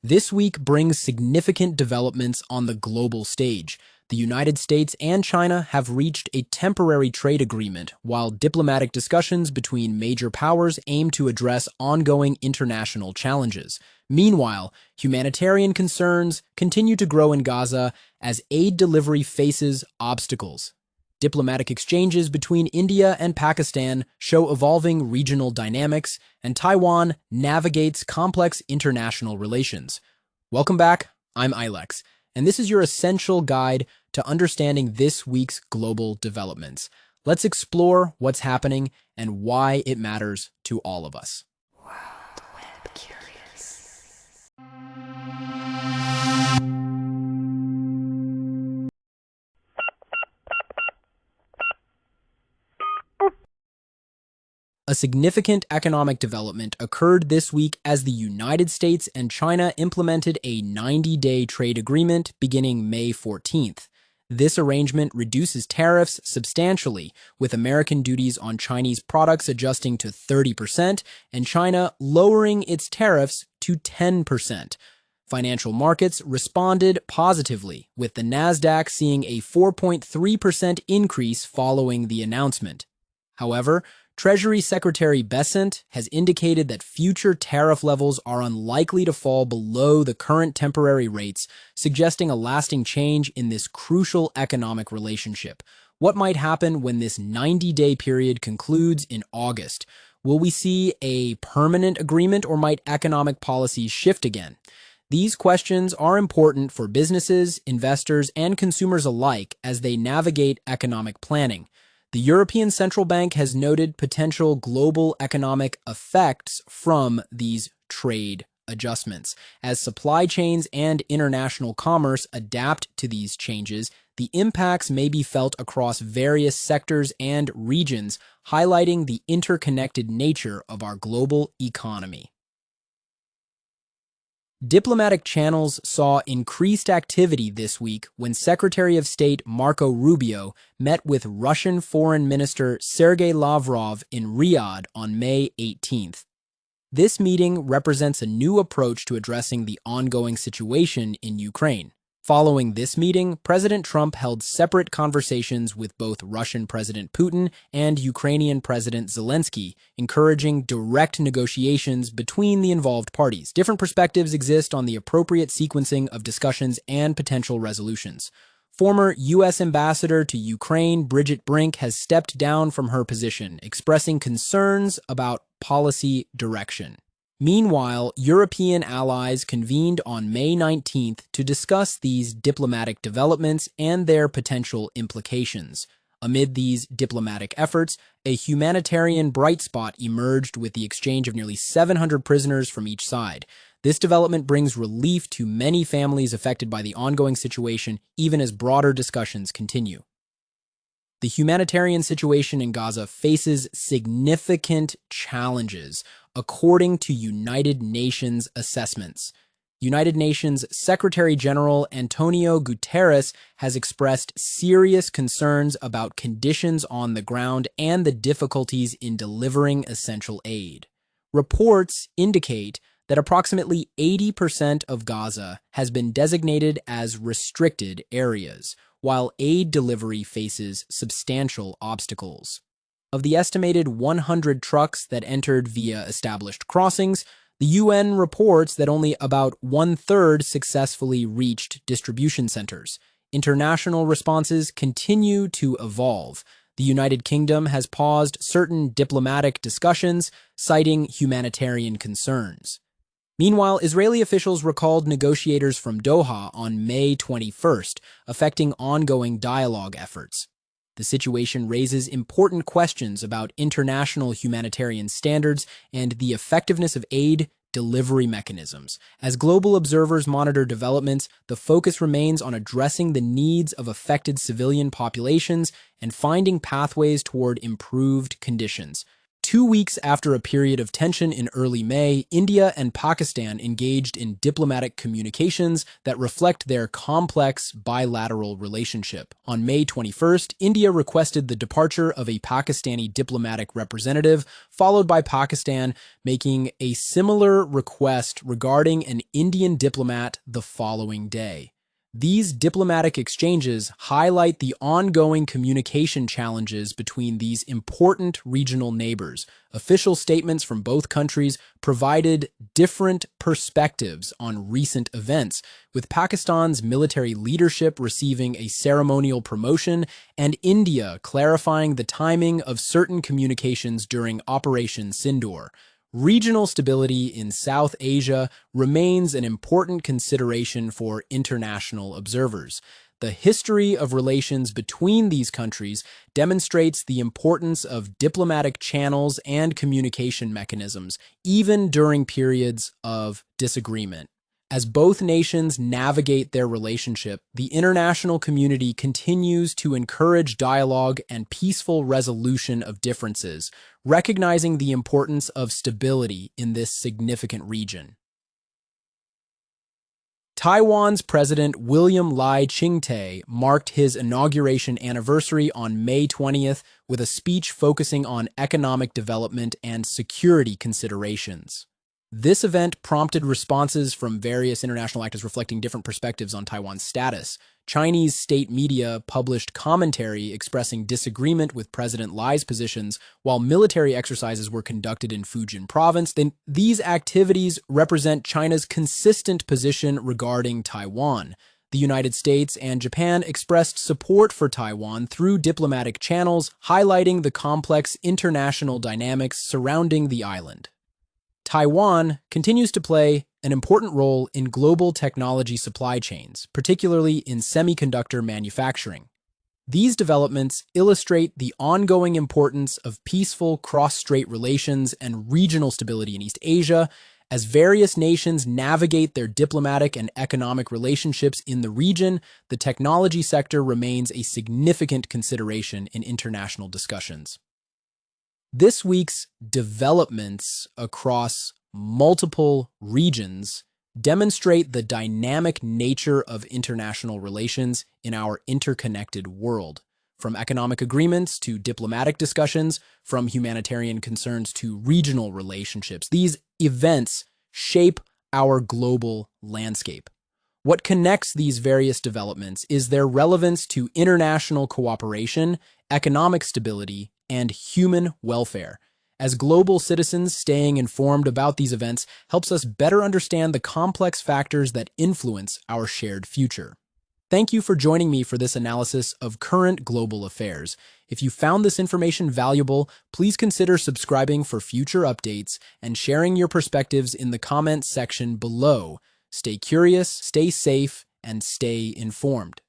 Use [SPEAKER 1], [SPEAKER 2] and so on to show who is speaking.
[SPEAKER 1] This week brings significant developments on the global stage. The United States and China have reached a temporary trade agreement, while diplomatic discussions between major powers aim to address ongoing international challenges. Meanwhile, humanitarian concerns continue to grow in Gaza as aid delivery faces obstacles. Diplomatic exchanges between India and Pakistan show evolving regional dynamics, and Taiwan navigates complex international relations. Welcome back, I'm Ilex, and this is your essential guide to understanding this week's global developments. Let's explore what's happening and why it matters to all of us. A significant economic development occurred this week as the United States and China implemented a 90-day trade agreement beginning May 14th. This arrangement reduces tariffs substantially, with American duties on Chinese products adjusting to 30% and China lowering its tariffs to 10%. Financial markets responded positively, with the Nasdaq seeing a 4.3% increase following the announcement. However, Treasury Secretary Bessent has indicated that future tariff levels are unlikely to fall below the current temporary rates, suggesting a lasting change in this crucial economic relationship. What might happen when this 90-day period concludes in August? Will we see a permanent agreement, or might economic policies shift again? These questions are important for businesses, investors, and consumers alike as they navigate economic planning. The European Central Bank has noted potential global economic effects from these trade adjustments. As supply chains and international commerce adapt to these changes, the impacts may be felt across various sectors and regions, highlighting the interconnected nature of our global economy. Diplomatic channels saw increased activity this week when Secretary of State Marco Rubio met with Russian Foreign Minister Sergei Lavrov in Riyadh on May 18th. This meeting represents a new approach to addressing the ongoing situation in Ukraine. Following this meeting, President Trump held separate conversations with both Russian President Putin and Ukrainian President Zelensky, encouraging direct negotiations between the involved parties. Different perspectives exist on the appropriate sequencing of discussions and potential resolutions. Former U.S. Ambassador to Ukraine, Bridget Brink, has stepped down from her position, expressing concerns about policy direction. Meanwhile, European allies convened on May 19th to discuss these diplomatic developments and their potential implications. Amid these diplomatic efforts, a humanitarian bright spot emerged with the exchange of nearly 700 prisoners from each side. This development brings relief to many families affected by the ongoing situation, even as broader discussions continue. The humanitarian situation in Gaza faces significant challenges, according to United Nations assessments. United Nations Secretary General Antonio Guterres has expressed serious concerns about conditions on the ground and the difficulties in delivering essential aid. Reports indicate that approximately 80% of Gaza has been designated as restricted areas, while aid delivery faces substantial obstacles. Of the estimated 100 trucks that entered via established crossings, the UN reports that only about one-third successfully reached distribution centers. International responses continue to evolve. The United Kingdom has paused certain diplomatic discussions, citing humanitarian concerns. Meanwhile, Israeli officials recalled negotiators from Doha on May 21st, affecting ongoing dialogue efforts. The situation raises important questions about international humanitarian standards and the effectiveness of aid delivery mechanisms. As global observers monitor developments, the focus remains on addressing the needs of affected civilian populations and finding pathways toward improved conditions. 2 weeks after a period of tension in early May, India and Pakistan engaged in diplomatic communications that reflect their complex bilateral relationship. On May 21st, India requested the departure of a Pakistani diplomatic representative, followed by Pakistan making a similar request regarding an Indian diplomat the following day. These diplomatic exchanges highlight the ongoing communication challenges between these important regional neighbors. Official statements from both countries provided different perspectives on recent events, with Pakistan's military leadership receiving a ceremonial promotion and India clarifying the timing of certain communications during Operation Sindoor. Regional stability in South Asia remains an important consideration for international observers. The history of relations between these countries demonstrates the importance of diplomatic channels and communication mechanisms, even during periods of disagreement. As both nations navigate their relationship, the international community continues to encourage dialogue and peaceful resolution of differences, recognizing the importance of stability in this significant region. Taiwan's President William Lai Ching-te marked his inauguration anniversary on May 20th with a speech focusing on economic development and security considerations. This event prompted responses from various international actors reflecting different perspectives on Taiwan's status. Chinese state media published commentary expressing disagreement with President Lai's positions, while military exercises were conducted in Fujian province. These activities represent China's consistent position regarding Taiwan. The United States and Japan expressed support for Taiwan through diplomatic channels, highlighting the complex international dynamics surrounding the island. Taiwan continues to play an important role in global technology supply chains, particularly in semiconductor manufacturing. These developments illustrate the ongoing importance of peaceful cross-strait relations and regional stability in East Asia. As various nations navigate their diplomatic and economic relationships in the region, the technology sector remains a significant consideration in international discussions. This week's developments across multiple regions demonstrate the dynamic nature of international relations in our interconnected world. From economic agreements to diplomatic discussions, from humanitarian concerns to regional relationships, these events shape our global landscape. What connects these various developments is their relevance to international cooperation, economic stability, and human welfare. As global citizens, staying informed about these events helps us better understand the complex factors that influence our shared future. Thank you for joining me for this analysis of current global affairs. If you found this information valuable, please consider subscribing for future updates and sharing your perspectives in the comments section below. Stay curious, stay safe, and stay informed.